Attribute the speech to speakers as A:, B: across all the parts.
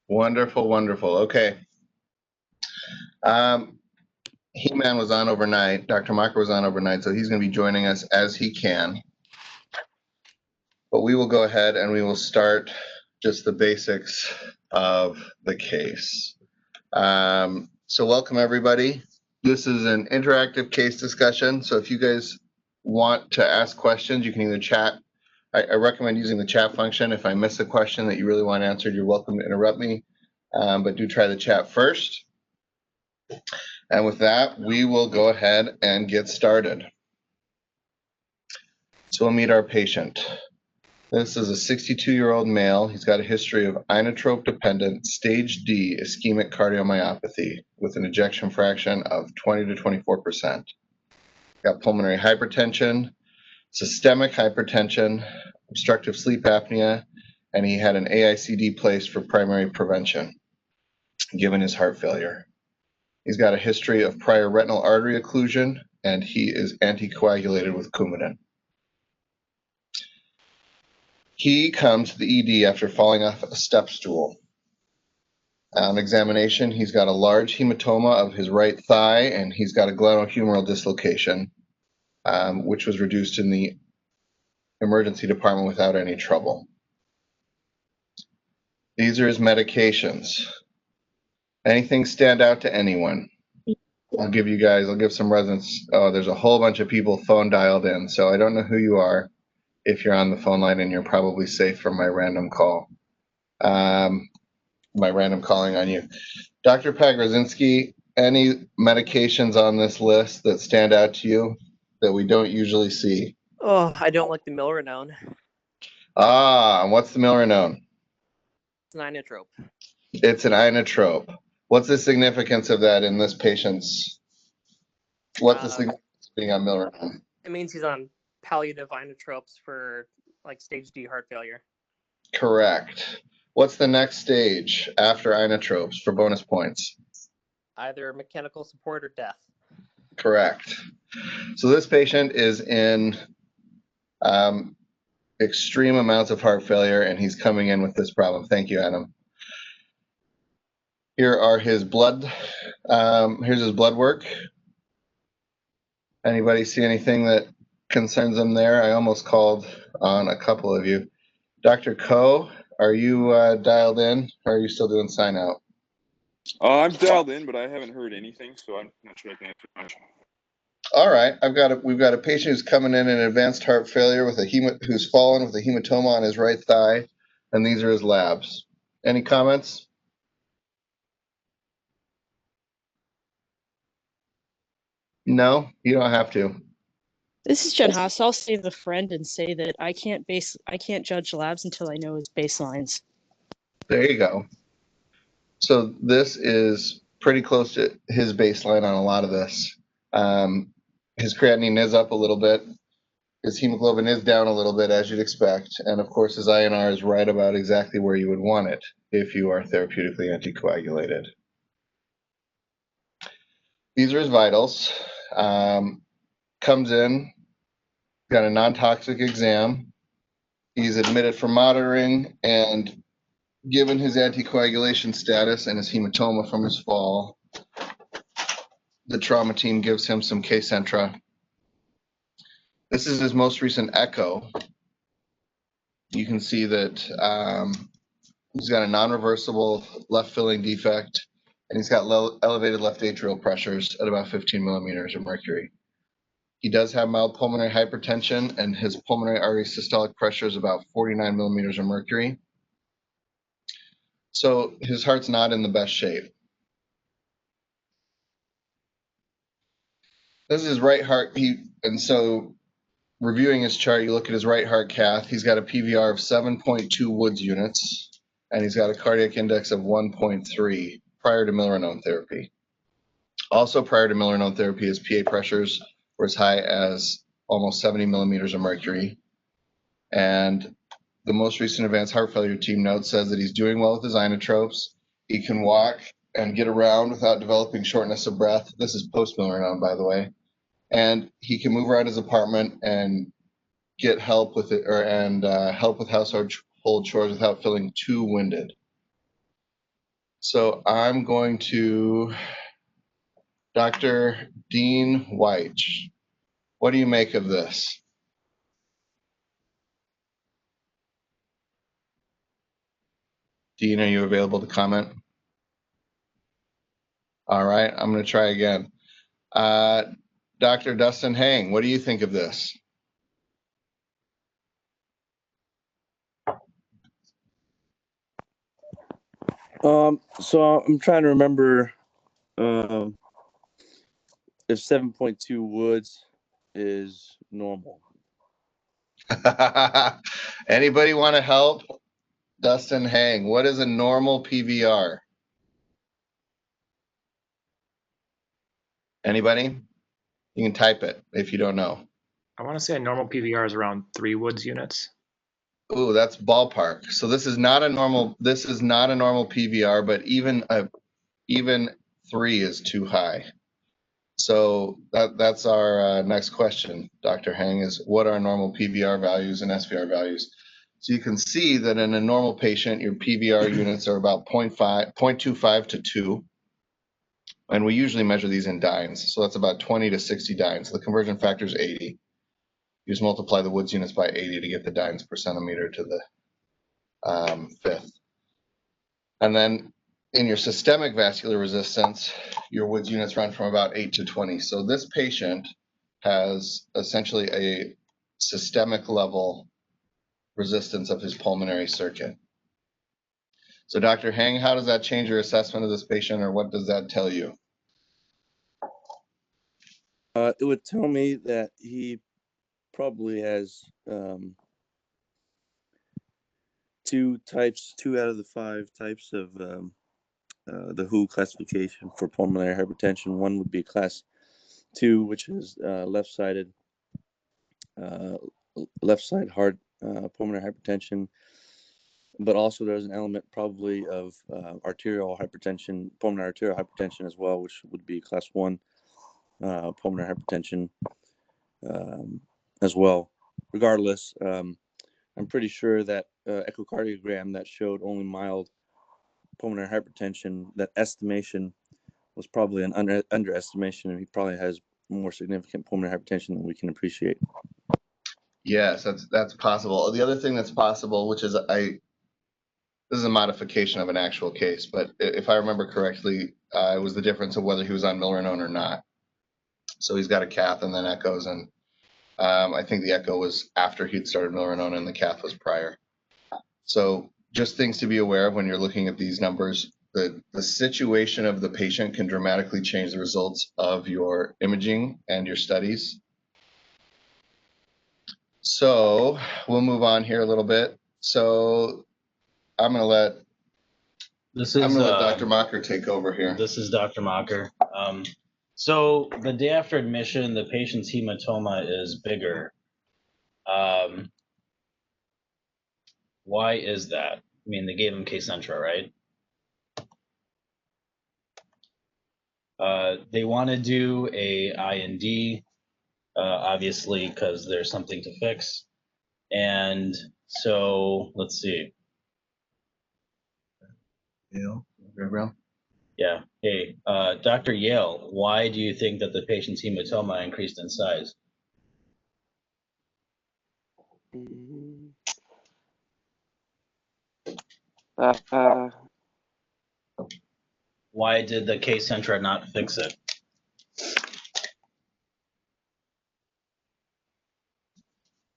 A: Wonderful, wonderful. Okay. He-Man was on overnight. Dr. Makker was on overnight, so he's going to be joining us as he can. But we will go ahead and we will start just the basics of the case. So welcome, everybody. This is an interactive case discussion. So if you guys want to ask questions, you can either chat. I recommend using the chat function. If I miss a question that you really want answered, you're welcome to interrupt me. But do try the chat first. And with that, we will go ahead and get started. So we'll meet our patient. This is a 62-year-old male. He's got a history of inotrope-dependent stage D ischemic cardiomyopathy with an ejection fraction of 20 to 24%. Got pulmonary hypertension, systemic hypertension, obstructive sleep apnea, and he had an AICD placed for primary prevention, given his heart failure. He's got a history of prior retinal artery occlusion, and he is anticoagulated with Coumadin. He comes to the ED after falling off a step stool. On examination, he's got a large hematoma of his right thigh, and he's got a glenohumeral dislocation, which was reduced in the emergency department without any trouble. These are his medications. Anything stand out to anyone? I'll give some residents. Oh, there's a whole bunch of people phone dialed in, so I don't know who you are. If you're on the phone line, and you're probably safe from my random call. My random calling on you. Dr. Pagrazinski, any medications on this list that stand out to you that we don't usually see?
B: Oh, I don't like the milrinone.
A: What's the milrinone?
B: It's an inotrope.
A: It's an inotrope. What's the significance of that in this patient's? What's the significance of being on milrinone?
B: It means he's on palliative inotropes for like stage D heart failure.
A: Correct. What's the next stage after inotropes for bonus points?
B: Either mechanical support or death.
A: Correct. So this patient is in extreme amounts of heart failure, and he's coming in with this problem. Thank you, Adam. Here are his blood. Here's his blood work. Anybody see anything that concerns him there? I almost called on a couple of you. Dr. Coe, are you dialed in, or are you still doing sign out?
C: I'm dialed in, but I haven't heard anything, so I'm not sure I can answer much.
A: All right, we've got a patient who's coming in advanced heart failure with who's fallen with a hematoma on his right thigh, and these are his labs. Any comments? No, you don't have to.
D: This is Jen Haas. I'll save a friend and say that I can't judge labs until I know his baselines.
A: There you go. So this is pretty close to his baseline on a lot of this. His creatinine is up a little bit. His hemoglobin is down a little bit, as you'd expect. And of course, his INR is right about exactly where you would want it if you are therapeutically anticoagulated. These are his vitals. Comes in, got a non-toxic exam. He's admitted for monitoring, and given his anticoagulation status and his hematoma from his fall, the trauma team gives him some Kcentra. This is his most recent echo. You can see that he's got a non-reversible left filling defect, and he's got elevated left atrial pressures at about 15 millimeters of mercury. He does have mild pulmonary hypertension, and his pulmonary artery systolic pressure is about 49 millimeters of mercury. So his heart's not in the best shape. This is his right heart. And so reviewing his chart, you look at his right heart cath. He's got a PVR of 7.2 Woods units, and he's got a cardiac index of 1.3 prior to milrinone therapy. Also prior to milrinone therapy, his PA pressures were as high as almost 70 millimeters of mercury. And the most recent advanced heart failure team note says that he's doing well with his inotropes. He can walk and get around without developing shortness of breath. This is post-milrinone, by the way. And he can move around his apartment and get help with it, help with household chores without feeling too winded. So I'm going to Dr. Dean White. What do you make of this? Dean, are you available to comment? All right, I'm going to try again. Dr. Dustin Hang, what do you think of this?
E: So I'm trying to remember if 7.2 Woods is normal.
A: Anybody want to help? Dustin Hang, what is a normal PVR? Anybody? You can type it if you don't know.
F: I want to say a normal PVR is around 3 Woods units.
A: Ooh, that's ballpark. So this is not a normal PVR, but even 3 is too high. So that's our next question, Dr. Hang, is what are normal PVR values and SVR values? So you can see that in a normal patient, your PVR units are about 0.25 to 2. And we usually measure these in dynes. So that's about 20 to 60 dynes. The conversion factor is 80. You just multiply the Woods units by 80 to get the dynes per centimeter to the fifth. And then in your systemic vascular resistance, your Woods units run from about 8 to 20. So this patient has essentially a systemic level resistance of his pulmonary circuit. So Dr. Hang, how does that change your assessment of this patient, or what does that tell you?
E: It would tell me that he probably has 2 out of the 5 types of the WHO classification for pulmonary hypertension. One would be class 2, which is left side heart pulmonary hypertension, but also there's an element probably of arterial hypertension, pulmonary arterial hypertension as well, which would be class 1 pulmonary hypertension as well. Regardless, I'm pretty sure that echocardiogram that showed only mild pulmonary hypertension, that estimation was probably an underestimation, and he probably has more significant pulmonary hypertension than we can appreciate.
A: Yes, that's possible. The other thing that's possible, which is this is a modification of an actual case, but if I remember correctly, it was the difference of whether he was on milrinone or not. So he's got a cath and then echoes, and I think the echo was after he'd started milrinone and the cath was prior. So just things to be aware of when you're looking at these numbers. The situation of the patient can dramatically change the results of your imaging and your studies. So we'll move on here a little bit. So I'm going to let Dr. Makker take over here.
G: This is Dr. Makker. So the day after admission, the patient's hematoma is bigger. Why is that? I mean, they gave him Kcentra, right? They want to do a IND, obviously, because there's something to fix. And so let's see. Yeah. Hey, Dr. Yale, why do you think that the patient's hematoma increased in size? Why did the Kcentra not fix it?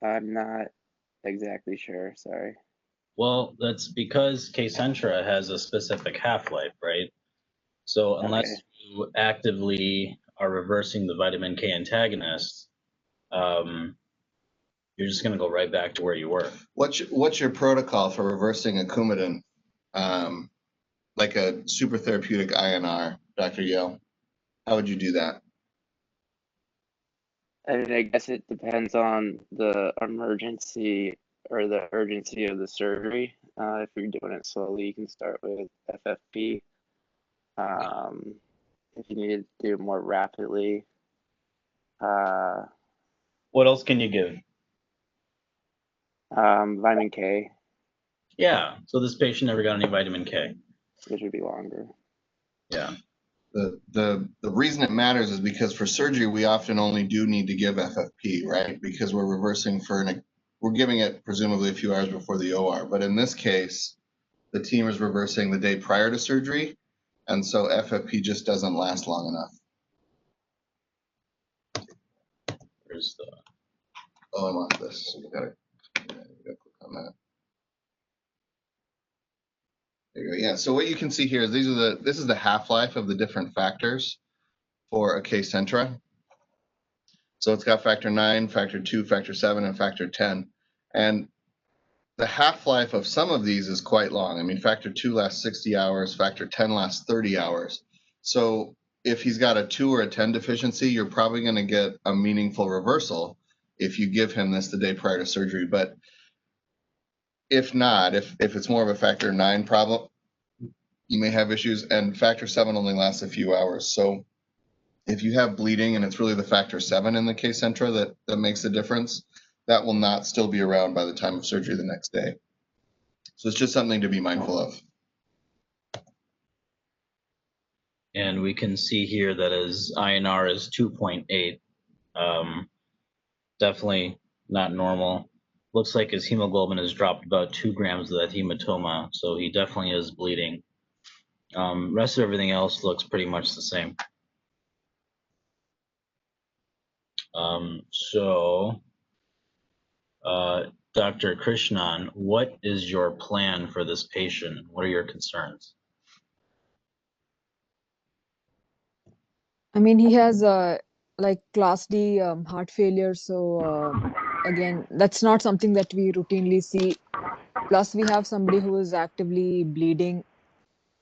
H: I'm not exactly sure, sorry.
G: Well, that's because Kcentra has a specific half-life, right? So unless you actively are reversing the vitamin K antagonist, you're just going to go right back to where you were.
A: What's your protocol for reversing a Coumadin, like a super therapeutic INR, Dr. Yale? How would you do that?
H: I mean, I guess it depends on the emergency or the urgency of the surgery. If you're doing it slowly, you can start with FFP. If you need to do it more rapidly.
G: What else can you give?
H: Vitamin K.
G: Yeah, so this patient never got any vitamin K.
H: which would be longer.
G: Yeah.
A: The reason it matters is because for surgery, we often only do need to give FFP, right? Because we're reversing we're giving it presumably a few hours before the OR. But in this case, the team is reversing the day prior to surgery. And so FFP just doesn't last long enough.
G: There's the.
A: Oh, I want this. So we gotta click on that. There you go. Yeah. So what you can see here is this is the half-life of the different factors for a Kcentra. So it's got factor 9, factor 2, factor 7, and factor 10. And the half-life of some of these is quite long. I mean, factor 2 lasts 60 hours, factor 10 lasts 30 hours. So if he's got a 2 or a 10 deficiency, you're probably going to get a meaningful reversal if you give him this the day prior to surgery. But if not, if it's more of a factor 9 problem, you may have issues. And factor 7 only lasts a few hours. So if you have bleeding and it's really the factor 7 in the Kcentra that makes the difference, that will not still be around by the time of surgery the next day. So it's just something to be mindful of.
G: And we can see here that his INR is 2.8. Definitely not normal. Looks like his hemoglobin has dropped about 2 grams of that hematoma, so he definitely is bleeding. Rest of everything else looks pretty much the same. Dr. Krishnan, what is your plan for this patient? What are your concerns?
I: I mean, he has like class D heart failure. So again, that's not something that we routinely see. Plus, we have somebody who is actively bleeding,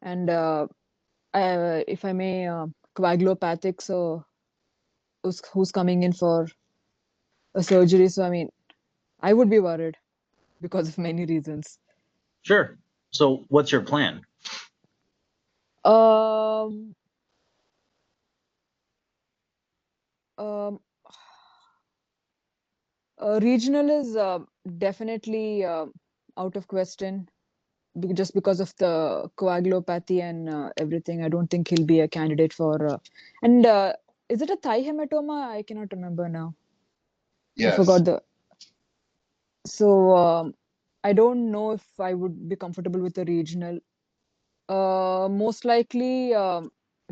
I: and if I may, coagulopathic. So who's coming in for a surgery? So I mean, I would be worried because of many reasons.
G: Sure. So what's your plan?
I: Um, um, Regional is definitely out of question just because of the coagulopathy and everything. I don't think he'll be a candidate for. And is it a thigh hematoma? I cannot remember now. I
A: Yes.
I: forgot the. So I don't know if I would be comfortable with the regional. Most likely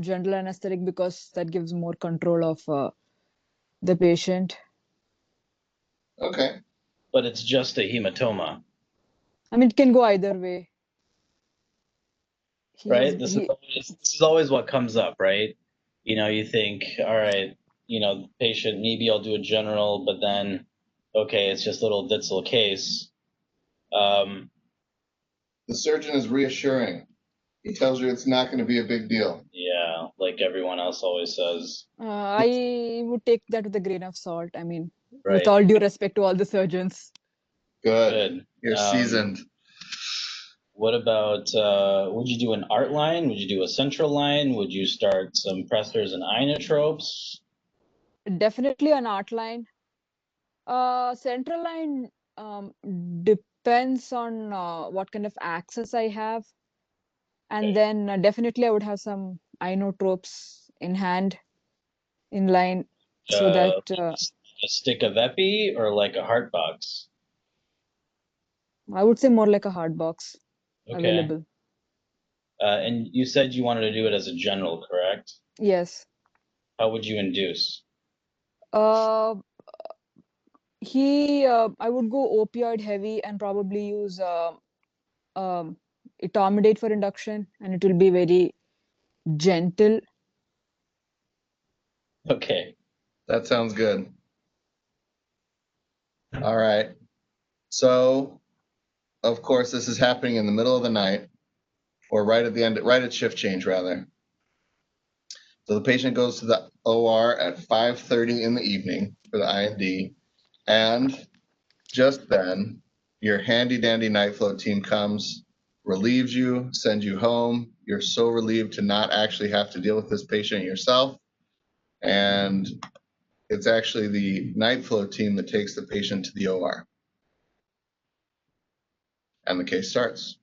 I: general anesthetic because that gives more control of the patient.
A: Okay.
G: But it's just a hematoma,
I: I mean, it can go either way.
G: right? This is always what comes up, right? You think, all right, patient, maybe I'll do a general, but then, okay, it's just a little Ditzel case.
A: The surgeon is reassuring. He tells you it's not going to be a big deal.
G: Yeah, like everyone else always says.
I: I would take that with a grain of salt. I mean,
G: Right.
I: with all due respect to all the surgeons.
A: Good. You're seasoned.
G: What about, would you do an art line? Would you do a central line? Would you start some pressors and inotropes?
I: Definitely an art line. Central line depends on what kind of access I have. And then definitely I would have some inotropes in hand, in line, so that
G: A stick of epi or like a heart box?
I: I would say more like a hard box
G: Okay.
I: available.
G: And you said you wanted to do it as a general, correct?
I: Yes.
G: How would you induce?
I: I would go opioid heavy and probably use etomidate for induction, and it will be very gentle.
G: Okay.
A: That sounds good. All right. So, of course, this is happening in the middle of the night, or right at the end, right at shift change, rather. So the patient goes to the OR at 5:30 in the evening for the IND, and just then, your handy-dandy night float team comes, relieves you, sends you home. You're so relieved to not actually have to deal with this patient yourself, and it's actually the night float team that takes the patient to the OR. And the case starts.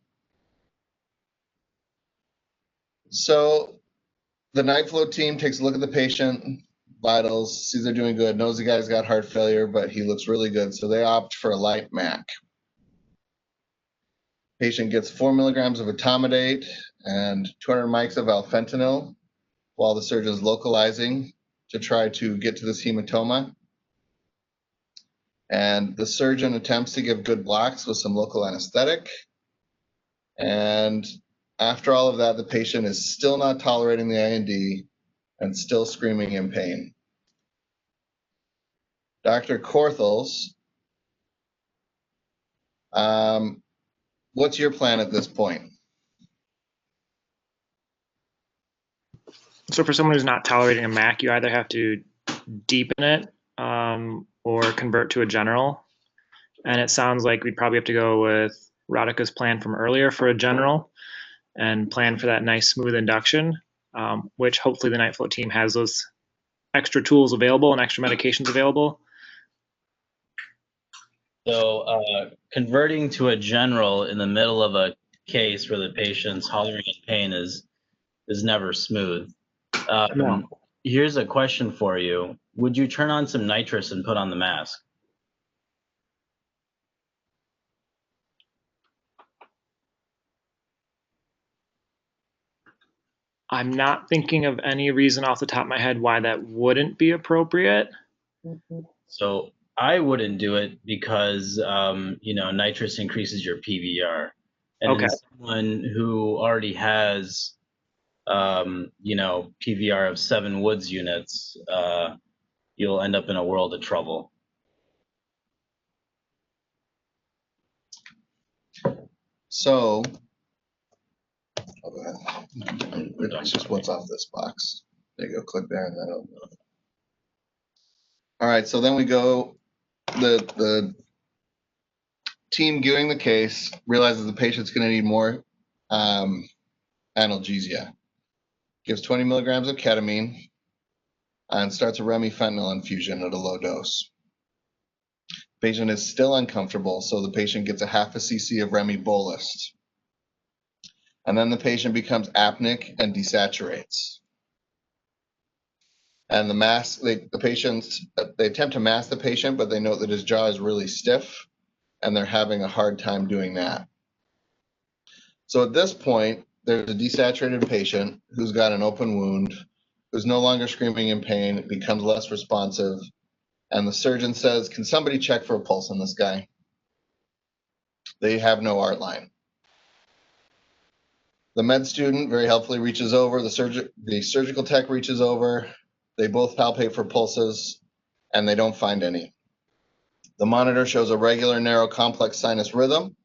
A: So the night float team takes a look at the patient, vitals, sees they're doing good, knows the guy's got heart failure, but he looks really good. So they opt for a light MAC. Patient gets 4 milligrams of etomidate and 200 mics of alfentanil while the surgeon's localizing to try to get to this hematoma. And the surgeon attempts to give good blocks with some local anesthetic. And after all of that, the patient is still not tolerating the IND and still screaming in pain. Dr. Korthels, what's your plan at this point?
F: So for someone who's not tolerating a MAC, you either have to deepen it or convert to a general. And it sounds like we'd probably have to go with Radhika's plan from earlier for a general and plan for that nice smooth induction, which hopefully the night float team has those extra tools available and extra medications available.
G: So converting to a general in the middle of a case where the patient's hollering in pain is never smooth.
F: No.
G: Here's a question for you. Would you turn on some nitrous and put on the mask?
F: I'm not thinking of any reason off the top of my head why that wouldn't be appropriate.
G: So I wouldn't do it because nitrous increases your PVR, and
F: Okay.
G: in someone who already has PVR of 7 Woods units, you'll end up in a world of trouble.
A: So, it's just what's off this box. There you go, click there and that'll. All right, so then we go, the team viewing the case realizes the patient's gonna need more analgesia. Gives 20 milligrams of ketamine and starts a remifentanil infusion at a low dose. Patient is still uncomfortable, so the patient gets a half a cc of Remi bolus. And then the patient becomes apneic and desaturates. And the mask, the patients, they attempt to mask the patient, but they note that his jaw is really stiff and they're having a hard time doing that. So at this point, there's a desaturated patient who's got an open wound, who's no longer screaming in pain, becomes less responsive. And the surgeon says, can somebody check for a pulse on this guy? They have no art line. The med student very helpfully reaches over, the surgical tech reaches over, they both palpate for pulses, and they don't find any. The monitor shows a regular, narrow, complex sinus rhythm.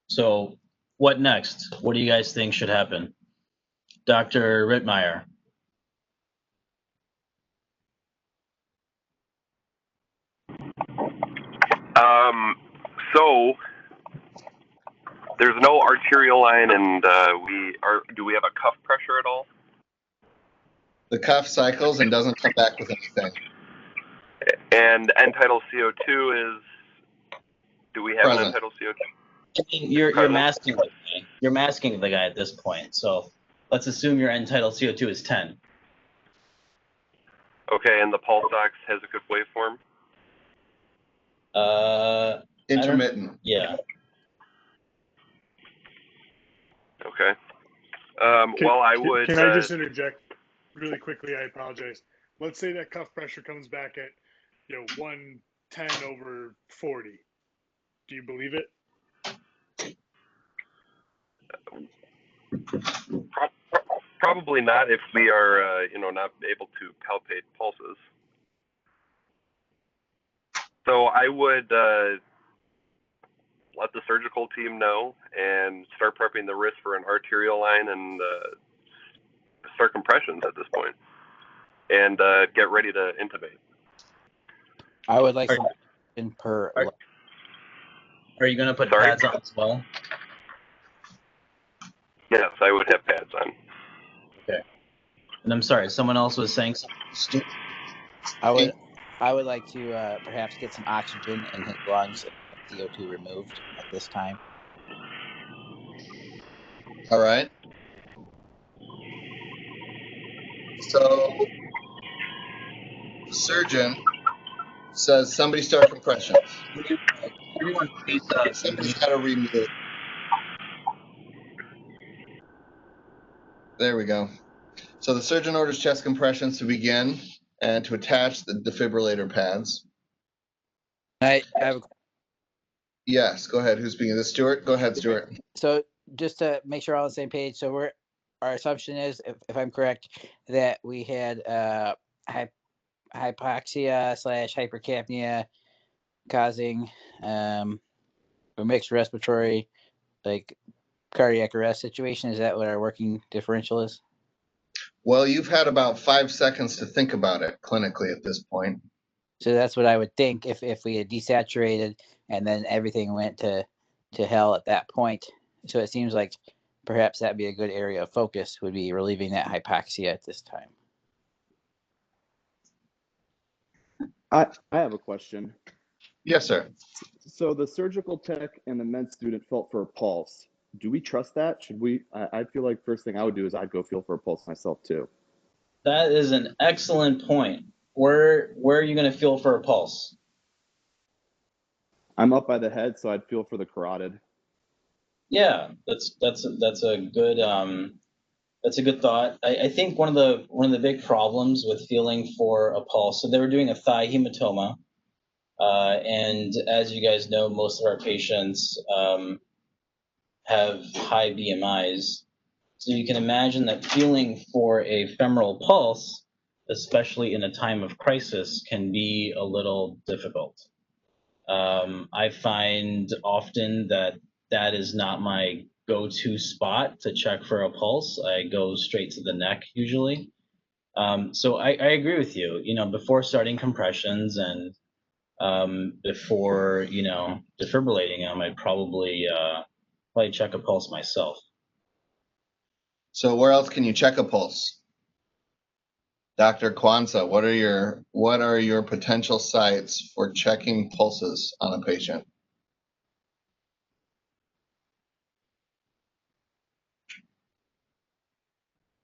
G: So what next? What do you guys think should happen? Dr. Rittmeyer.
J: So there's no arterial line, and do we have a cuff pressure at all?
A: The cuff cycles and doesn't come back with anything.
J: And end tidal CO2 is, do we have
A: Present.
J: an end tidal CO2?
G: I mean, you're masking the guy. You're masking the guy at this point. So let's assume your end tidal CO2 is 10.
J: Okay, and the pulse ox has a good waveform?
A: Intermittent.
G: Yeah.
J: Okay. Well, I would.
K: Can I just interject really quickly? I apologize. Let's say that cuff pressure comes back at 110/40. Do you believe it?
J: Probably not if we are, not able to palpate pulses. So I would let the surgical team know and start prepping the wrist for an arterial line and start compressions at this point, and get ready to intubate.
L: I would like some in per.
G: Are you going to put
J: Sorry?
G: pads on as well?
J: Yes, I would have pads on.
G: Okay. And I'm sorry, someone else was saying something stupid.
L: I would like to perhaps get some oxygen in his lungs and CO2 removed at this time.
A: All right. So the surgeon says somebody start compressions.
G: Everyone, please.
A: Somebody's got to remute. There we go. So the surgeon orders chest compressions to begin and to attach the defibrillator pads.
L: I have a,
A: Yes, go ahead. Who's speaking? Is this Stuart? Go ahead, Stuart.
L: so just to make sure we're all on the same page. So our assumption is, if I'm correct, that we had hypoxia / hypercapnia causing a mixed respiratory, like cardiac arrest situation. Is that what our working differential is?
A: Well, you've had about 5 seconds to think about it clinically at this point.
L: So that's what I would think if we had desaturated and then everything went to hell at that point. So it seems like perhaps that'd be a good area of focus, would be relieving that hypoxia at this time.
M: I have a question.
A: Yes, sir.
M: So the surgical tech and the med student felt for a pulse. Do we trust that? Should we? I feel like first thing I would do is I'd go feel for a pulse myself too.
G: That is an excellent point. Where are you going to feel for a pulse?
M: I'm up by the head, so I'd feel for the carotid.
G: Yeah, that's a good thought. I think one of the big problems with feeling for a pulse. So they were doing a thigh hematoma, and as you guys know, most of our patients have high BMIs. So you can imagine that feeling for a femoral pulse, especially in a time of crisis, can be a little difficult. I find often that is not my go-to spot to check for a pulse. I go straight to the neck usually. So I agree with you. Before starting compressions and before defibrillating them, I'd probably check a pulse myself.
A: So where else can you check a pulse? Dr. Kwanzaa, what are your potential sites for checking pulses on a patient?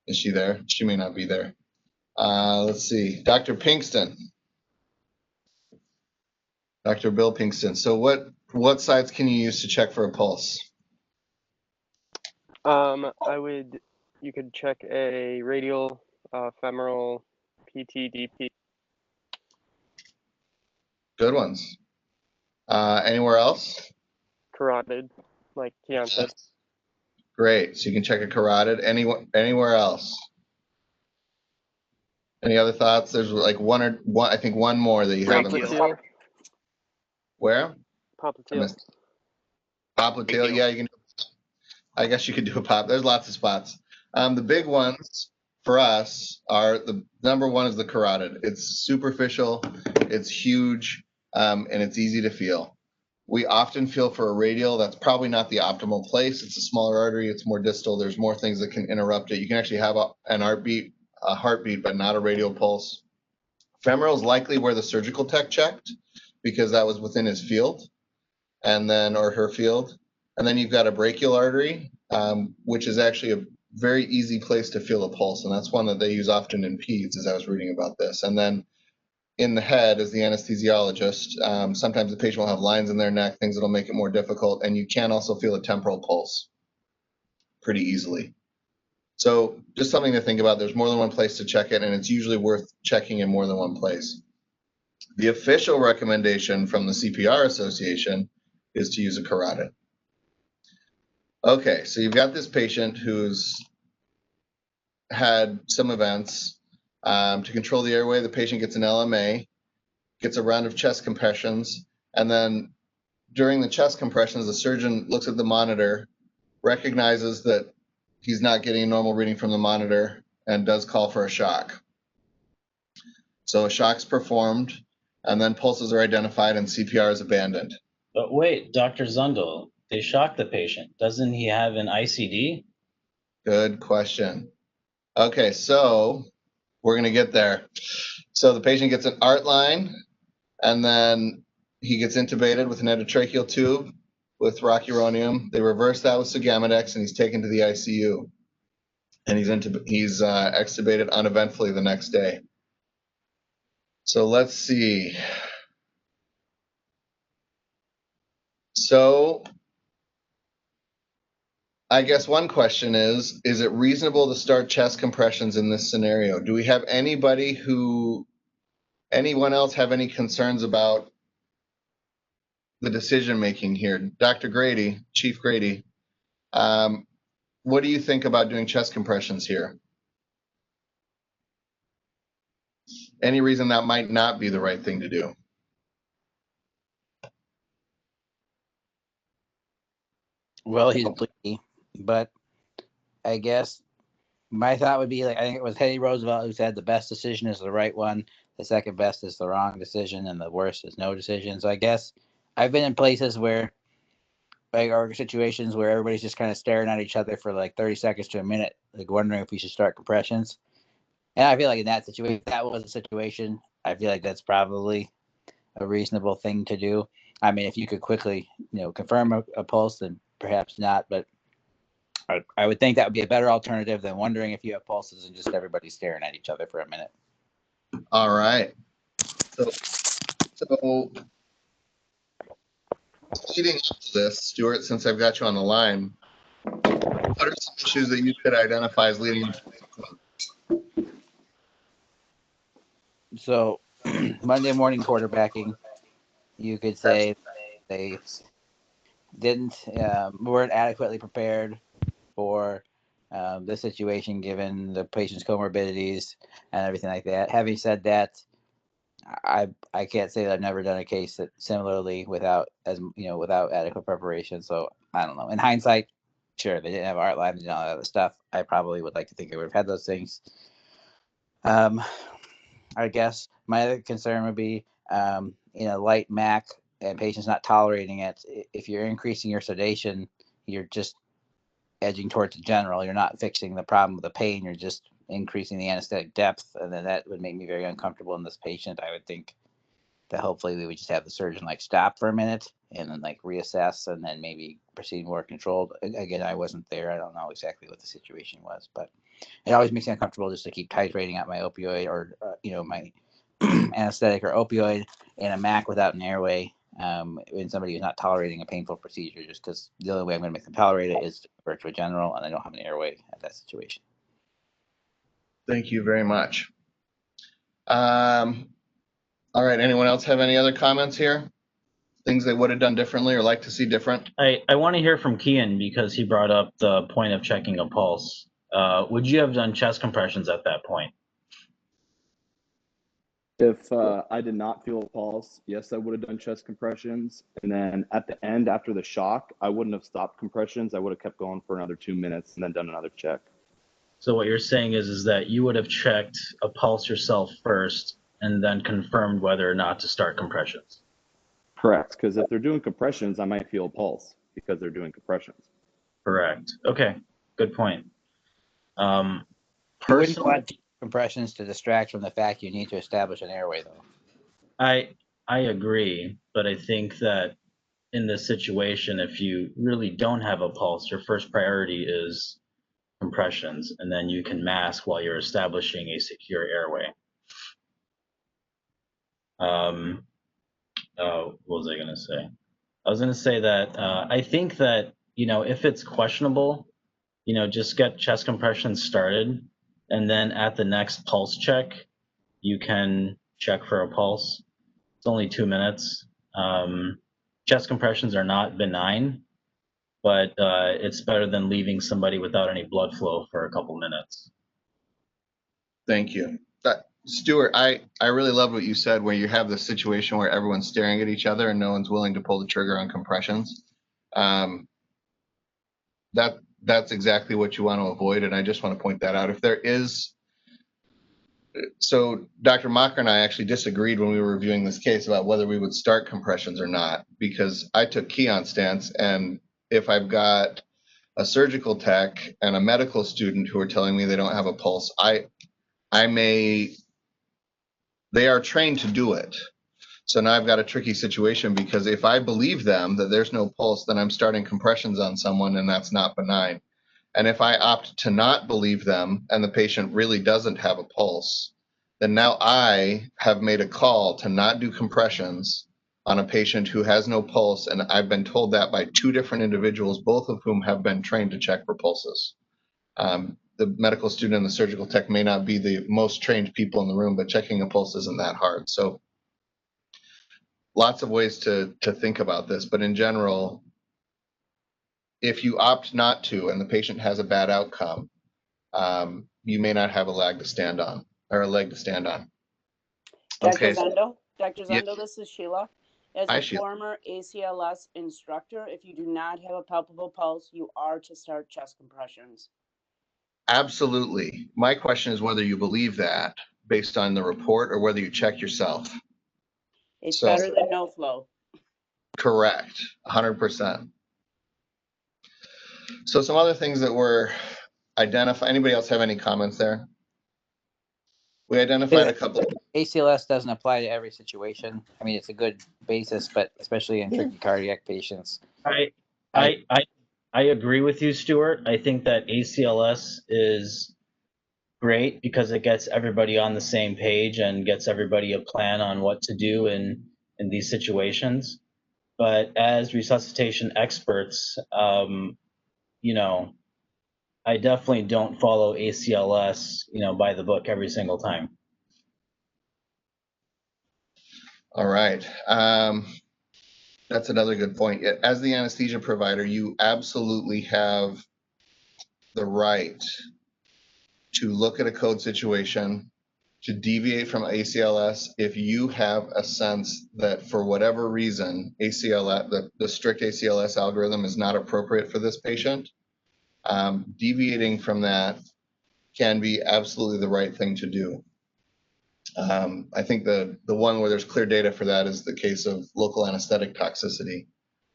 A: Is she there? She may not be there. Let's see. Dr. Pinkston. Dr. Bill Pinkston. So what sites can you use to check for a pulse?
N: You could check a radial, femoral, PT, DP.
A: Good ones. Anywhere else?
N: Carotid, like Keon said.
A: Great. So you can check a carotid. Anywhere else? Any other thoughts? There's like one. I think one more that you have.
N: Popliteal.
A: Where?
N: Popliteal.
A: Popliteal. Yeah, you can. I guess you could do a pop. There's lots of spots. The big ones for us are the number one is the carotid. It's superficial, it's huge, and it's easy to feel. We often feel for a radial. That's probably not the optimal place. It's a smaller artery. It's more distal. There's more things that can interrupt it. You can actually have a heartbeat, but not a radial pulse. Femoral is likely where the surgical tech checked because that was within his field, or her field. And then you've got a brachial artery, which is actually a very easy place to feel a pulse. And that's one that they use often in peds, as I was reading about this. And then in the head, as the anesthesiologist, sometimes the patient will have lines in their neck, things that'll make it more difficult. And you can also feel a temporal pulse pretty easily. So just something to think about. There's more than one place to check it, and it's usually worth checking in more than one place. The official recommendation from the CPR Association is to use a carotid. Okay, so you've got this patient who's had some events. To control the airway, the patient gets an LMA, gets a round of chest compressions, and then during the chest compressions, the surgeon looks at the monitor, recognizes that he's not getting a normal reading from the monitor, and does call for a shock. So a shock's performed, and then pulses are identified and CPR is abandoned.
G: But wait, Dr. Zundel, they shocked the patient. Doesn't he have an ICD?
A: Good question. Okay, so we're going to get there. So the patient gets an ART line, and then he gets intubated with an endotracheal tube. with rocuronium. They reversed that with Sagamidex, and he's taken to the ICU. And he's extubated uneventfully the next day. So let's see. So I guess one question is it reasonable to start chest compressions in this scenario? Do we have anyone else have any concerns about the decision making here? Dr. Grady, Chief Grady, what do you think about doing chest compressions here? Any reason that might not be the right thing to do?
L: Well, he's bleeding, but I guess my thought would be like, I think it was Teddy Roosevelt who said the best decision is the right one, the second best is the wrong decision, and the worst is no decision. So I guess I've been in places where, like, or situations where everybody's just kind of staring at each other for like 30 seconds to a minute, like wondering if we should start compressions. And I feel like in that situation, if that was a situation, I feel like that's probably a reasonable thing to do. I mean, if you could quickly, confirm a pulse, then perhaps not. But I would think that would be a better alternative than wondering if you have pulses and just everybody staring at each other for a minute.
A: All right. So leading up to this, Stuart, since I've got you on the line, what are some issues that you could identify as leading up to this?
L: So Monday morning quarterbacking, you could say they weren't adequately prepared for this situation given the patient's comorbidities and everything like that. Having said that, I can't say that I've never done a case that similarly without adequate preparation. So I don't know. In hindsight, sure, they didn't have art lines and all that other stuff. I probably would like to think I would have had those things. I guess my other concern would be light MAC and patients not tolerating it. If you're increasing your sedation, you're just edging towards the general. You're not fixing the problem with the pain. You're just increasing the anesthetic depth, and then that would make me very uncomfortable in this patient. I would think that hopefully we would just have the surgeon stop for a minute and then reassess and then maybe proceed more controlled. Again, I wasn't there. I don't know exactly what the situation was, but it always makes me uncomfortable just to keep titrating out my opioid or my anesthetic or opioid in a MAC without an airway when somebody is not tolerating a painful procedure, just because the only way I'm going to make them tolerate it is to convert to a general, and I don't have an airway at that situation.
A: Thank you very much. All right, anyone else have any other comments here? Things they would have done differently or like to see different?
O: I want to hear from Kian because he brought up the point of checking a pulse. Would you have done chest compressions at that point?
M: If I did not feel a pulse, yes, I would have done chest compressions. And then at the end, after the shock, I wouldn't have stopped compressions. I would have kept going for another 2 minutes and then done another check.
O: So what you're saying is that you would have checked a pulse yourself first and then confirmed whether or not to start compressions.
M: Correct, because if they're doing compressions, I might feel a pulse because they're doing compressions.
O: Correct. Okay, good point.
L: You wouldn't want compressions to distract from the fact you need to establish an airway, though.
O: I agree, but I think that in this situation, if you really don't have a pulse, your first priority is compressions, and then you can mask while you're establishing a secure airway. What was I going to say? I was going to say that I think that, if it's questionable, just get chest compressions started, and then at the next pulse check, you can check for a pulse. It's only 2 minutes. Chest compressions are not benign, but it's better than leaving somebody without any blood flow for a couple minutes.
A: Thank you. Stuart, I really love what you said, where you have the situation where everyone's staring at each other and no one's willing to pull the trigger on compressions. That's exactly what you want to avoid, and I just want to point that out. If there is, so Dr. Makker and I actually disagreed when we were reviewing this case about whether we would start compressions or not, because I took Keon's stance, and if I've got a surgical tech and a medical student who are telling me they don't have a pulse, they are trained to do it. So now I've got a tricky situation, because if I believe them that there's no pulse, then I'm starting compressions on someone, and that's not benign. And if I opt to not believe them and the patient really doesn't have a pulse, then now I have made a call to not do compressions on a patient who has no pulse, and I've been told that by two different individuals, both of whom have been trained to check for pulses. The medical student and the surgical tech may not be the most trained people in the room, but checking a pulse isn't that hard. So lots of ways to think about this, but in general, if you opt not to and the patient has a bad outcome, you may not have a leg to stand on.
P: Dr.
A: Okay.
P: Zundel, Dr.
A: Yeah.
P: Zundel, this is Sheila. As
A: Hi,
P: a
A: Sheila.
P: former ACLS instructor, if you do not have a palpable pulse, you are to start chest compressions.
A: Absolutely. My question is whether you believe that based on the report or whether you check yourself.
P: It's
A: So,
P: better than no flow.
A: correct, 100%. So some other things that were identified. Anybody else have any comments there? We identified a couple.
L: ACLS doesn't apply to every situation. I mean, it's a good basis, but especially in tricky cardiac patients.
G: I agree with you, Stuart. I think that ACLS is great because it gets everybody on the same page and gets everybody a plan on what to do in these situations. But as resuscitation experts, you know, I definitely don't follow ACLS, by the book every single time.
A: All right. That's another good point. As the anesthesia provider, you absolutely have the right to look at a code situation, to deviate from ACLS if you have a sense that for whatever reason, ACLS, the strict ACLS algorithm is not appropriate for this patient. Deviating from that can be absolutely the right thing to do. I think the one where there's clear data for that is the case of local anesthetic toxicity,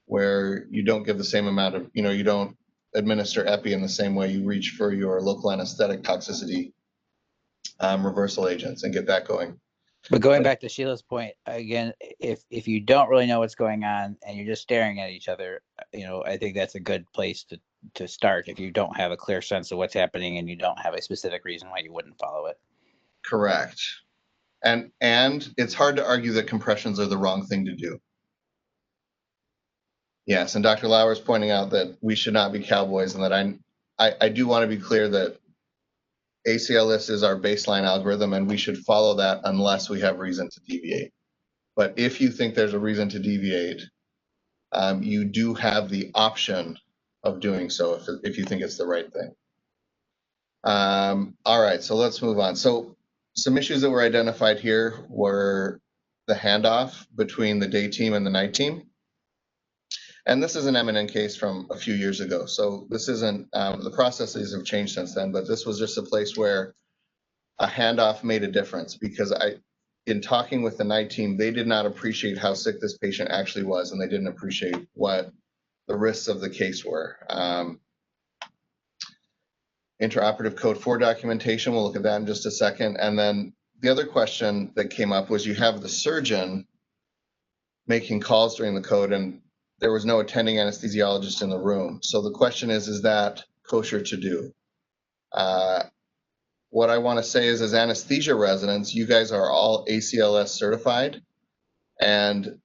A: where you don't give the same amount of, you don't administer epi in the same way you reach for your local anesthetic toxicity reversal agents and get that going.
L: But going back to Sheila's point, again, if you don't really know what's going on and you're just staring at each other, I think that's a good place to start if you don't have a clear sense of what's happening and you don't have a specific reason why you wouldn't follow it.
A: Correct. And it's hard to argue that compressions are the wrong thing to do. Yes, and Dr. Lauer is pointing out that we should not be cowboys, and that I do want to be clear that ACLS is our baseline algorithm, and we should follow that unless we have reason to deviate. But if you think there's a reason to deviate, you do have the option of doing so if you think it's the right thing. All right, so let's move on. So some issues that were identified here were the handoff between the day team and the night team. And this is an M&N case from a few years ago. So this isn't, the processes have changed since then, but this was just a place where a handoff made a difference, because in talking with the night team, they did not appreciate how sick this patient actually was, and they didn't appreciate what the risks of the case were. Intraoperative code 4 documentation, we'll look at that in just a second. And then the other question that came up was, you have the surgeon making calls during the code, and there was no attending anesthesiologist in the room. So the question is that kosher to do? What I want to say is, as anesthesia residents, you guys are all ACLS certified, and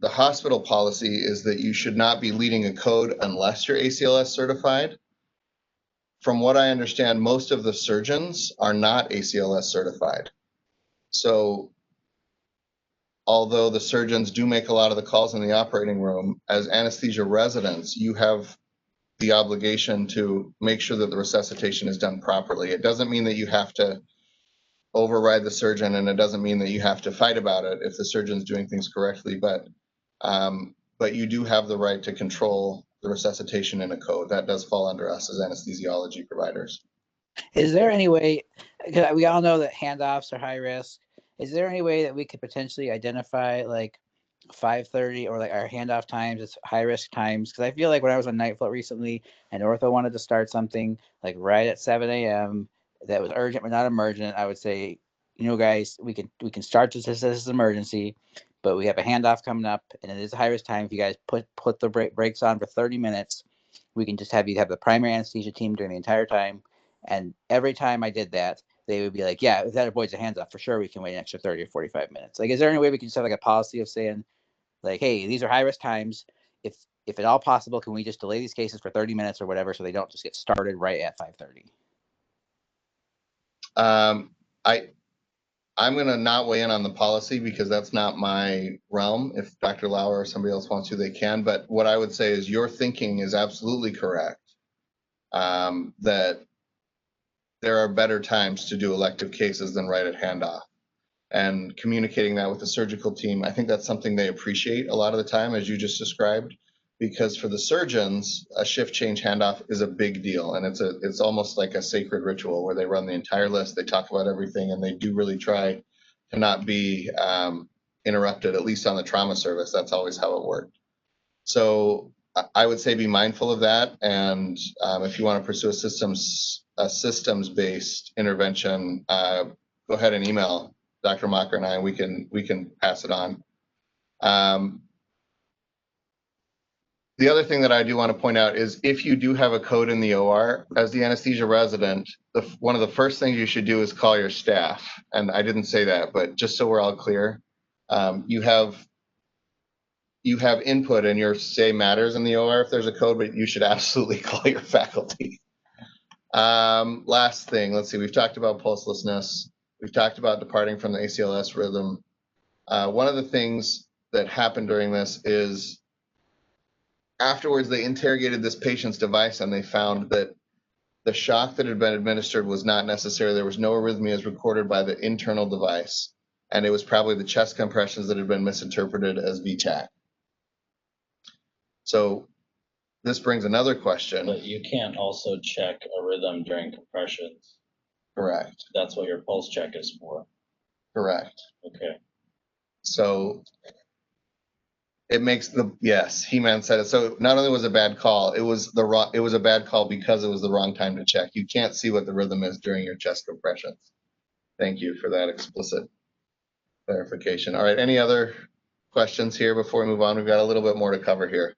A: the hospital policy is that you should not be leading a code unless you're ACLS certified. From what I understand, most of the surgeons are not ACLS certified. So although the surgeons do make a lot of the calls in the operating room, as anesthesia residents, you have the obligation to make sure that the resuscitation is done properly. It doesn't mean that you have to override the surgeon, and it doesn't mean that you have to fight about it if the surgeon's doing things correctly, but you do have the right to control the resuscitation in a code. That does fall under us as anesthesiology providers.
L: Is there any way, because we all know that handoffs are high risk, is there any way that we could potentially identify like 5:30 or like our handoff times as high risk times? Because I feel like when I was on night float recently and ortho wanted to start something like right at 7 a.m. that was urgent but not emergent, I would say, guys, we can start this as an emergency, but we have a handoff coming up, and it is a high-risk time. If you guys put the brakes on for 30 minutes, we can just have you have the primary anesthesia team during the entire time. And every time I did that, they would be like, yeah, if that avoids a handoff, for sure we can wait an extra 30 or 45 minutes. Like, is there any way we can just have like a policy of saying, like, hey, these are high-risk times. If at all possible, can we just delay these cases for 30 minutes or whatever so they don't just get started right at 5:30?
A: I'm going to not weigh in on the policy because that's not my realm. If Dr. Lauer or somebody else wants to, they can. But what I would say is your thinking is absolutely correct. That there are better times to do elective cases than right at handoff. And communicating that with the surgical team, I think that's something they appreciate a lot of the time, as you just described, because for the surgeons, a shift change handoff is a big deal. And it's almost like a sacred ritual where they run the entire list, they talk about everything, and they do really try to not be interrupted, at least on the trauma service. That's always how it worked. So I would say be mindful of that. And if you want to pursue a systems-based intervention, go ahead and email Dr. Makker and I, we can pass it on. The other thing that I do want to point out is if you do have a code in the OR, as the anesthesia resident, one of the first things you should do is call your staff. And I didn't say that, but just so we're all clear, you have input and your say matters in the OR if there's a code, but you should absolutely call your faculty. Last thing, let's see, we've talked about pulselessness. We've talked about departing from the ACLS rhythm. One of the things that happened during this is afterwards they interrogated this patient's device and they found that the shock that had been administered was not necessary. There was no arrhythmias recorded by the internal device. And it was probably the chest compressions that had been misinterpreted as VTAC. So this brings another question.
G: But you can't also check a rhythm during compressions.
A: Correct.
G: That's what your pulse check is for.
A: Correct.
G: Okay.
A: So it makes yes, He-Man said it. So not only was it a bad call, it was a bad call because it was the wrong time to check. You can't see what the rhythm is during your chest compressions. Thank you for that explicit clarification. All right, any other questions here before we move on? We've got a little bit more to cover here.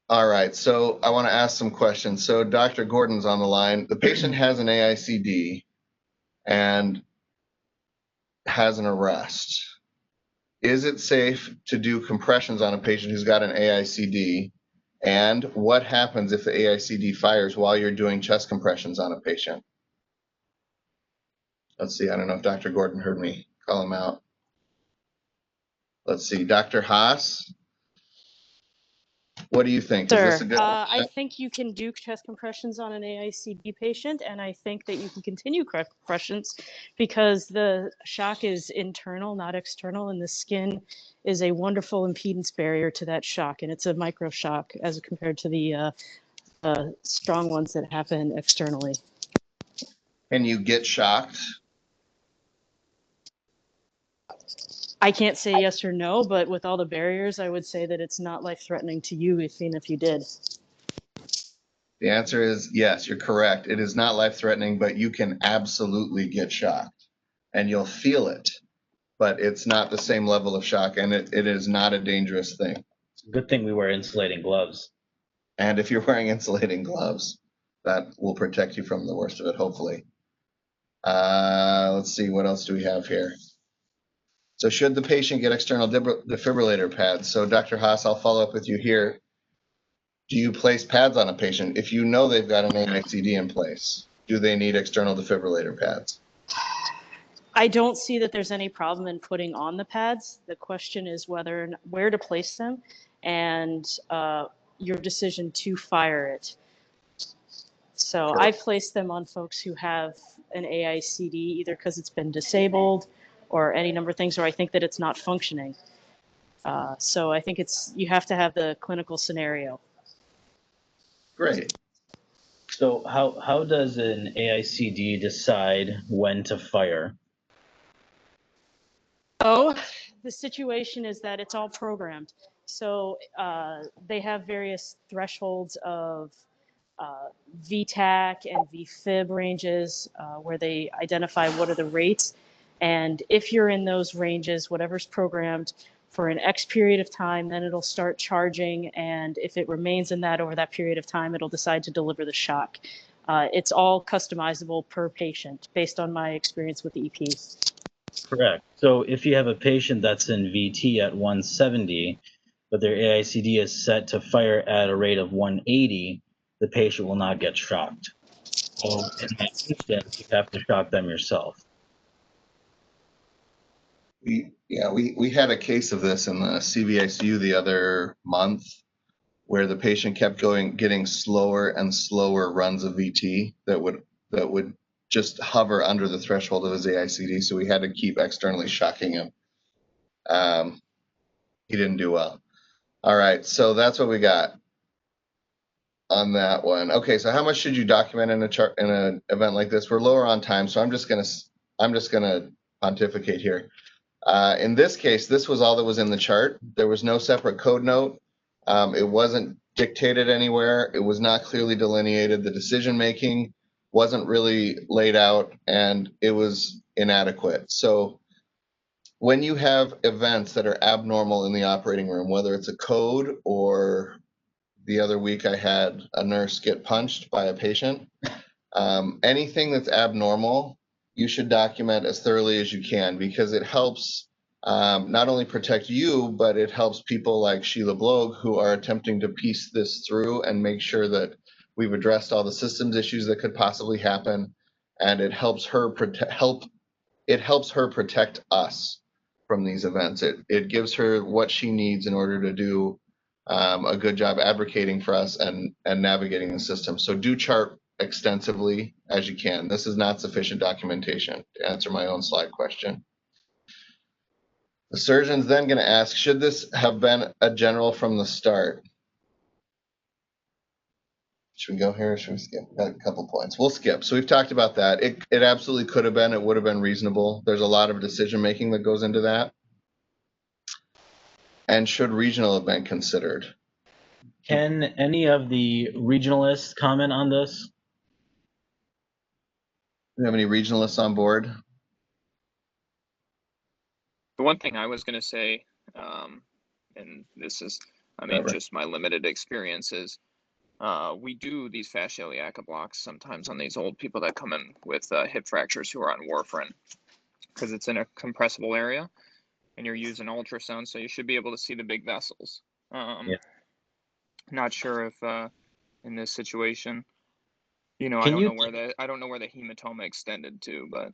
A: All right, so I want to ask some questions. So Dr. Gordon's on the line. The patient has an AICD and has an arrest. Is it safe to do compressions on a patient who's got an AICD? And what happens if the AICD fires while you're doing chest compressions on a patient? Let's see, I don't know if Dr. Gordon heard me call him out. Let's see, Dr. Haas? What do you think?
D: Sir,
A: Is this a good
D: I think you can do chest compressions on an AICD patient, and I think that you can continue compressions because the shock is internal, not external, and the skin is a wonderful impedance barrier to that shock, and it's a micro shock as compared to the strong ones that happen externally.
A: Can you get shocked?
D: I can't say yes or no, but with all the barriers, I would say that it's not life-threatening to you, even if you did.
A: The answer is yes, you're correct. It is not life-threatening, but you can absolutely get shocked. And you'll feel it, but it's not the same level of shock, and it is not a dangerous thing.
G: It's a good thing we wear insulating gloves.
A: And if you're wearing insulating gloves, that will protect you from the worst of it, hopefully. Let's see, what else do we have here? So should the patient get external defibrillator pads? So Dr. Haas, I'll follow up with you here. Do you place pads on a patient? If you know they've got an AICD in place, do they need external defibrillator pads?
D: I don't see that there's any problem in putting on the pads. The question is where to place them and your decision to fire it. So
A: Sure.
D: I've placed them on folks who have an AICD either because it's been disabled or any number of things, or I think that it's not functioning. So I think you have to have the clinical scenario.
A: Great.
G: So how does an AICD decide when to fire?
D: Oh, the situation is that it's all programmed. So they have various thresholds of VTAC and VFib ranges where they identify what are the rates. And if you're in those ranges, whatever's programmed for an X period of time, then it'll start charging. And if it remains in that over that period of time, it'll decide to deliver the shock. It's all customizable per patient based on my experience with EPs.
G: Correct. So if you have a patient that's in VT at 170, but their AICD is set to fire at a rate of 180, the patient will not get shocked. So in that instance, you have to shock them yourself.
A: We had a case of this in the CVICU the other month where the patient kept getting slower and slower runs of VT that would just hover under the threshold of his AICD. So we had to keep externally shocking him. He didn't do well. All right, so that's what we got on that one. Okay, so how much should you document in an event like this? We're lower on time, so I'm just gonna pontificate here. In this case, this was all that was in the chart. There was no separate code note. It wasn't dictated anywhere. It was not clearly delineated. The decision making wasn't really laid out, and it was inadequate. So when you have events that are abnormal in the operating room, whether it's a code or the other week I had a nurse get punched by a patient, anything that's abnormal, you should document as thoroughly as you can, because it helps not only protect you, but it helps people like Sheila Blog who are attempting to piece this through and make sure that we've addressed all the systems issues that could possibly happen, and it helps her protect us from these events. It gives her what she needs in order to do a good job advocating for us and navigating the system. So do chart extensively as you can. This is not sufficient documentation to answer my own slide question. The surgeon's then going to ask, should this have been a general from the start? Should we go here or should we skip? Got a couple points. We'll skip. So we've talked about that. It absolutely could have been. It would have been reasonable. There's a lot of decision making that goes into that. And should regional have been considered?
G: Can any of the regionalists comment on this?
A: Do you have any regionalists on board?
Q: The one thing I was going to say, and this is, I mean, just my limited experiences, we do these fascia iliaca blocks sometimes on these old people that come in with hip fractures who are on warfarin, because it's in a compressible area and you're using ultrasound, so you should be able to see the big vessels. Not sure if in this situation, I don't know where the hematoma extended to, but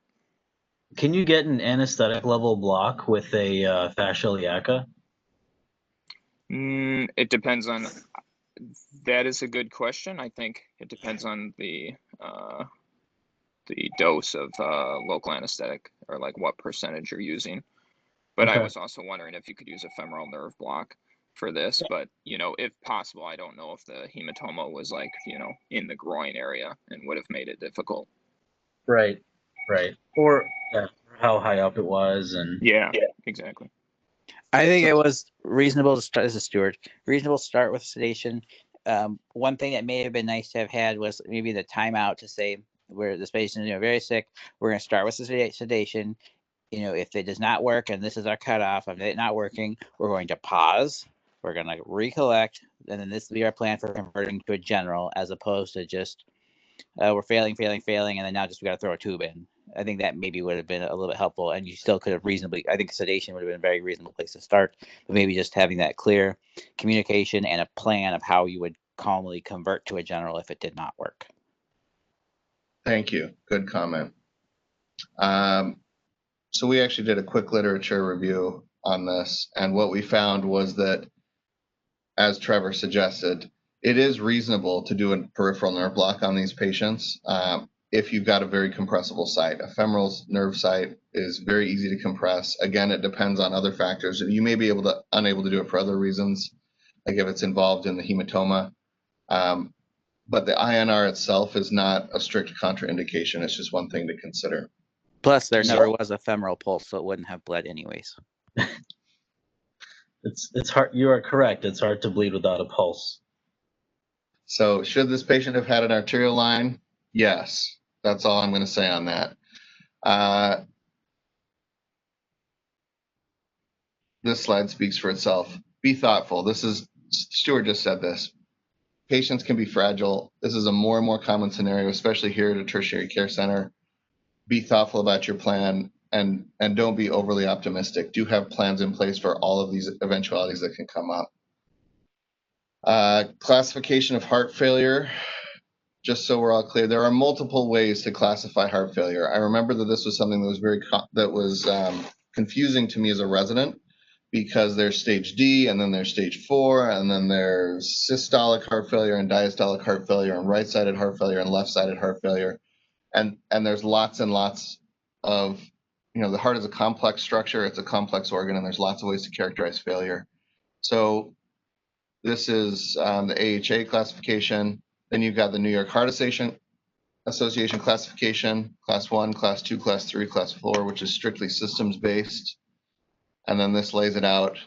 G: can you get an anesthetic level block with a fascia iliaca?
Q: It depends on. That is a good question. I think it depends on the dose of local anesthetic, or like what percentage you're using. But I was also wondering if you could use a femoral nerve block for this. But if possible, I don't know if the hematoma was like in the groin area and would have made it difficult.
G: Right. Or how high up it was, and
Q: yeah, exactly.
L: I think it was reasonable to start as a steward. Reasonable to start with sedation. One thing that may have been nice to have had was maybe the timeout to say, where this patient is very sick, we're going to start with sedation. If it does not work and this is our cutoff of it not working, we're going to pause. We're going to recollect, and then this will be our plan for converting to a general, as opposed to just we're failing, and then now just we got to throw a tube in. I think that maybe would have been a little bit helpful, and you still could have I think sedation would have been a very reasonable place to start, but maybe just having that clear communication and a plan of how you would calmly convert to a general if it did not work.
A: Thank you. Good comment. So we actually did a quick literature review on this, and what we found was that, as Trevor suggested, it is reasonable to do a peripheral nerve block on these patients if you've got a very compressible site. A femoral nerve site is very easy to compress. Again, it depends on other factors. You may be unable to do it for other reasons, like if it's involved in the hematoma. But the INR itself is not a strict contraindication. It's just one thing to consider.
L: Plus, there never was a femoral pulse, so it wouldn't have bled anyways.
G: It's hard. You are correct. It's hard to bleed without a pulse.
A: So should this patient have had an arterial line? Yes. That's all I'm going to say on that. this slide speaks for itself. Be thoughtful. This is, Stuart just said this. Patients can be fragile. This is a more and more common scenario, especially here at a tertiary care center. Be thoughtful about your plan and don't be overly optimistic. Do have plans in place for all of these eventualities that can come up. Classification of heart failure. Just so we're all clear, there are multiple ways to classify heart failure. I remember that this was something that was confusing to me as a resident, because there's stage D, and then there's stage 4, and then there's systolic heart failure and diastolic heart failure and right-sided heart failure and left-sided heart failure. And there's lots and lots of, the heart is a complex structure, it's a complex organ, and there's lots of ways to characterize failure. So this is the AHA classification. Then you've got the New York Heart Association classification, class 1, class 2, class 3, class 4, which is strictly systems based. And then this lays it out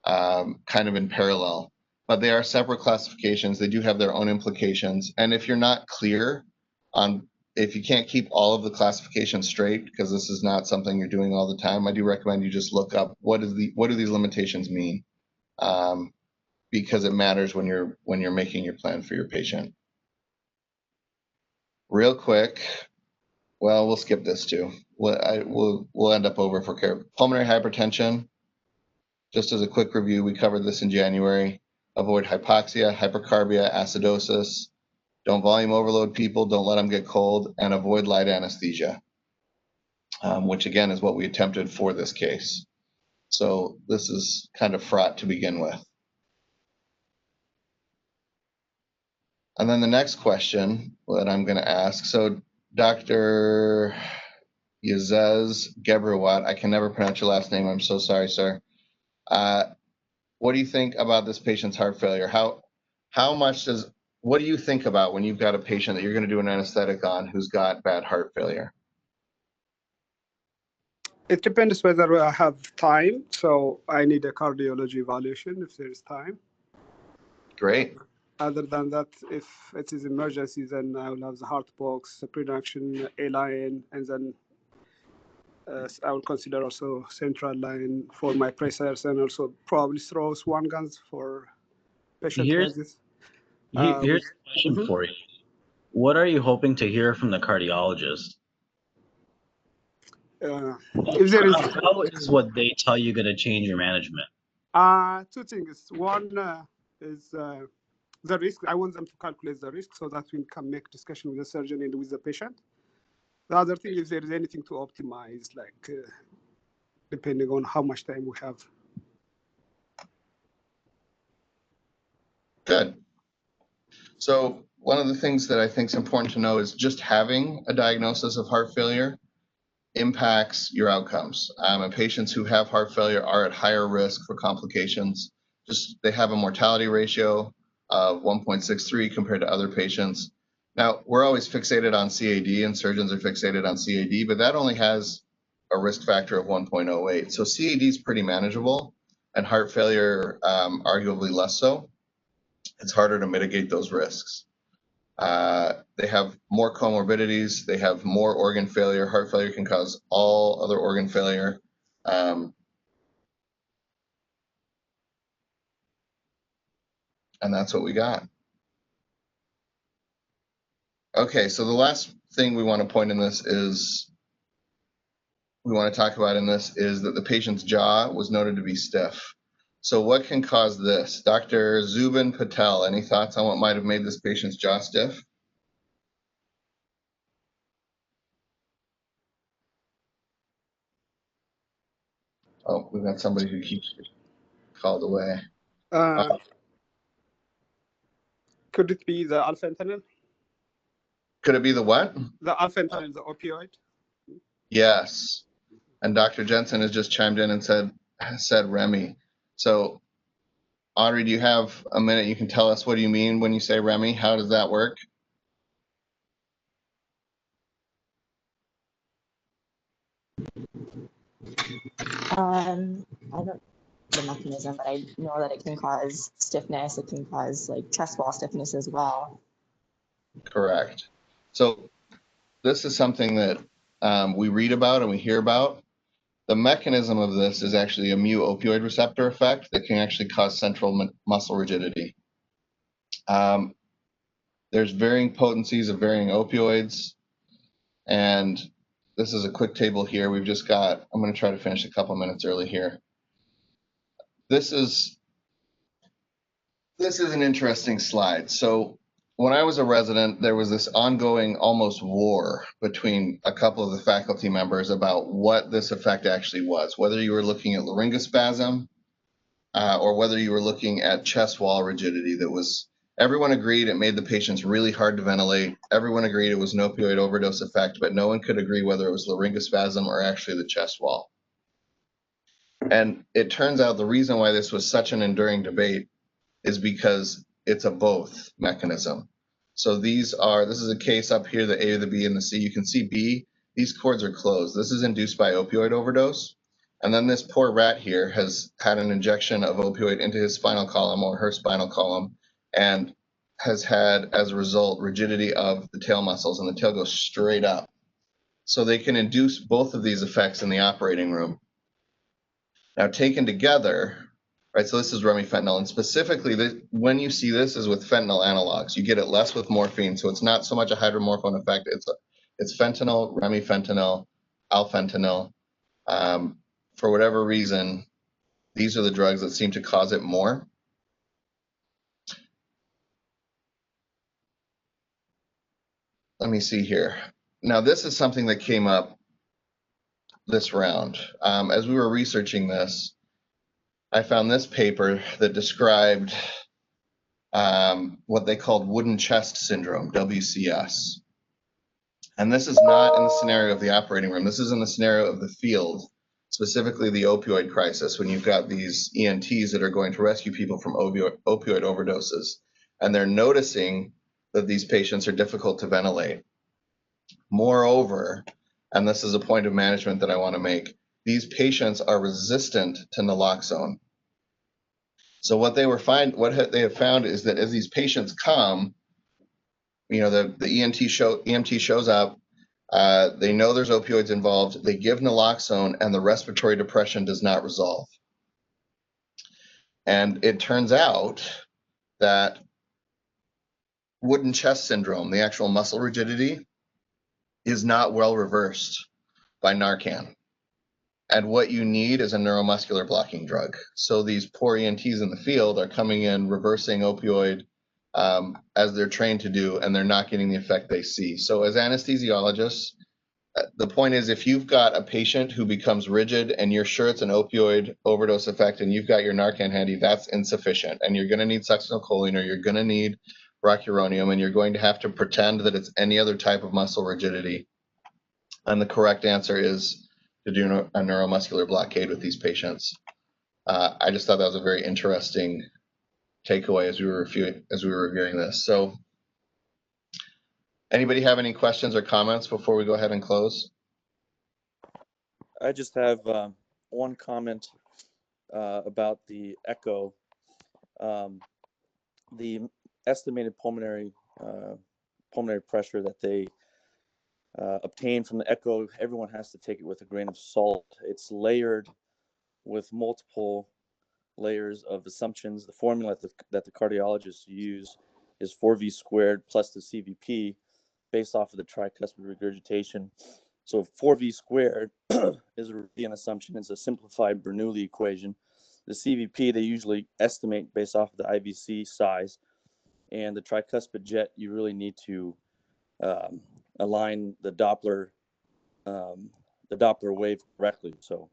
A: kind of in parallel. But they are separate classifications. They do have their own implications. And if you're not clear on, if you can't keep all of the classifications straight, because this is not something you're doing all the time, I do recommend you just look up what do these limitations mean, because it matters when you're making your plan for your patient. Real quick, well, we'll skip this too. We'll end up over for care. Pulmonary hypertension. Just as a quick review, we covered this in January. Avoid hypoxia, hypercarbia, acidosis. Don't volume overload people. Don't let them get cold, and avoid light anesthesia, which again is what we attempted for this case. So this is kind of fraught to begin with. And then the next question that I'm going to ask. So Dr. Yazez Gebrawat, I can never pronounce your last name. I'm so sorry, sir. What do you think about this patient's heart failure? What do you think about when you've got a patient that you're going to do an anesthetic on who's got bad heart failure?
R: It depends whether I have time. So I need a cardiology evaluation if there is time.
A: Great.
R: Other than that, if it is emergency, then I will have the heart box, the pre-induction A line, and then I will consider also central line for my pressures, and also probably throw swan guns for patient
G: Here's
R: like this.
G: here's a question for you. What are you hoping to hear from the cardiologist?
R: If there is,
G: how is what they tell you going to change your management?
R: two things. One is the risk. I want them to calculate the risk so that we can make discussion with the surgeon and with the patient. The other thing is there is anything to optimize, like depending on how much time we have.
A: Good. So one of the things that I think is important to know is just having a diagnosis of heart failure impacts your outcomes. And patients who have heart failure are at higher risk for complications. They have a mortality ratio of 1.63 compared to other patients. Now, we're always fixated on CAD, and surgeons are fixated on CAD, but that only has a risk factor of 1.08. So CAD is pretty manageable, and heart failure arguably less so. It's harder to mitigate those risks. They have more comorbidities. They have more organ failure. Heart failure can cause all other organ failure. And that's what we got. Okay, so the last thing we want to point in this is, we want to talk about in this is that the patient's jaw was noted to be stiff. So what can cause this? Dr. Zubin Patel, any thoughts on what might have made this patient's jaw stiff? Oh, we've got somebody who keeps called away.
R: Could it be the alpha-fentanyl?
A: Could it be the what?
R: The alpha-fentanyl, the opioid?
A: Yes. And Dr. Jensen has just chimed in and said Remy. So Audrey, do you have a minute? You can tell us what do you mean when you say Remy? How does that work?
S: I don't know the mechanism, but I know that it can cause stiffness. It can cause like chest wall stiffness as well.
A: Correct. So this is something that we read about and we hear about. The mechanism of this is actually a mu opioid receptor effect that can actually cause central muscle rigidity. There's varying potencies of varying opioids, and this is a quick table here. We've just got, I'm going to try to finish a couple minutes early here. This is an interesting slide. So when I was a resident, there was this ongoing almost war between a couple of the faculty members about what this effect actually was, whether you were looking at laryngospasm or whether you were looking at chest wall rigidity. Everyone agreed it made the patients really hard to ventilate. Everyone agreed it was an opioid overdose effect, but no one could agree whether it was laryngospasm or actually the chest wall. And it turns out the reason why this was such an enduring debate is because it's a both mechanism. So this is a case up here, the A, the B, and the C. You can see B, these cords are closed. This is induced by opioid overdose. And then this poor rat here has had an injection of opioid into his spinal column or her spinal column and has had, as a result, rigidity of the tail muscles, and the tail goes straight up. So they can induce both of these effects in the operating room. Now, taken together, right, so this is remifentanil, and specifically when you see this is with fentanyl analogs. You get it less with morphine, so it's not so much a hydromorphone effect. It's fentanyl, remifentanil, alfentanil. For whatever reason, these are the drugs that seem to cause it more. Let me see here. Now, this is something that came up this round. As we were researching this, I found this paper that described what they called wooden chest syndrome, WCS. And this is not in the scenario of the operating room. This is in the scenario of the field, specifically the opioid crisis, when you've got these ENTs that are going to rescue people from opioid overdoses. And they're noticing that these patients are difficult to ventilate. Moreover, and this is a point of management that I want to make, these patients are resistant to naloxone. So what they have found is that as these patients come, the EMT shows up, they know there's opioids involved, they give naloxone, and the respiratory depression does not resolve. And it turns out that wooden chest syndrome, the actual muscle rigidity, is not well reversed by Narcan. And what you need is a neuromuscular blocking drug. So these poor ENTs in the field are coming in, reversing opioid as they're trained to do, and they're not getting the effect they see. So as anesthesiologists, the point is, if you've got a patient who becomes rigid and you're sure it's an opioid overdose effect and you've got your Narcan handy, that's insufficient. And you're going to need succinylcholine, or you're going to need rocuronium, and you're going to have to pretend that it's any other type of muscle rigidity. And the correct answer is to do a neuromuscular blockade with these patients. I just thought that was a very interesting takeaway as we were reviewing this. So anybody have any questions or comments before we go ahead and close?
E: I just have one comment about the echo. The estimated pulmonary pressure that they obtain from the echo, everyone has to take it with a grain of salt. It's layered with multiple layers of assumptions. The formula that the cardiologists use is 4V squared plus the CVP based off of the tricuspid regurgitation. So 4V squared is an assumption. It's a simplified Bernoulli equation. The CVP, they usually estimate based off of the IVC size. And the tricuspid jet, you really need to align the Doppler wave correctly. So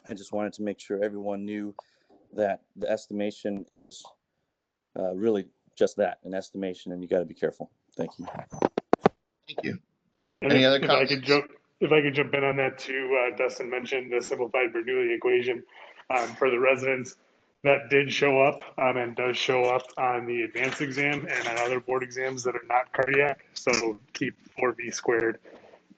E: I just wanted to make sure everyone knew that the estimation is really just that, an estimation, and you got to be careful. Thank you.
A: Thank you.
K: And
A: Any other
K: if
A: comments?
K: if I could jump in on that too, Dustin mentioned the simplified Bernoulli equation for the residents. That did show up and does show up on the advanced exam and on other board exams that are not cardiac. So keep 4V squared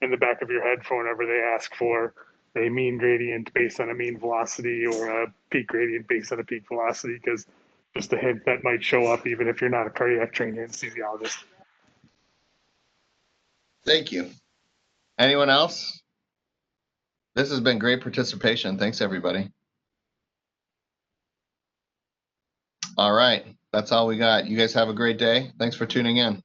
K: in the back of your head for whenever they ask for a mean gradient based on a mean velocity or a peak gradient based on a peak velocity, because just a hint that might show up even if you're not a cardiac trained anesthesiologist.
A: Thank you. Anyone else? This has been great participation. Thanks, everybody. All right. That's all we got. You guys have a great day. Thanks for tuning in.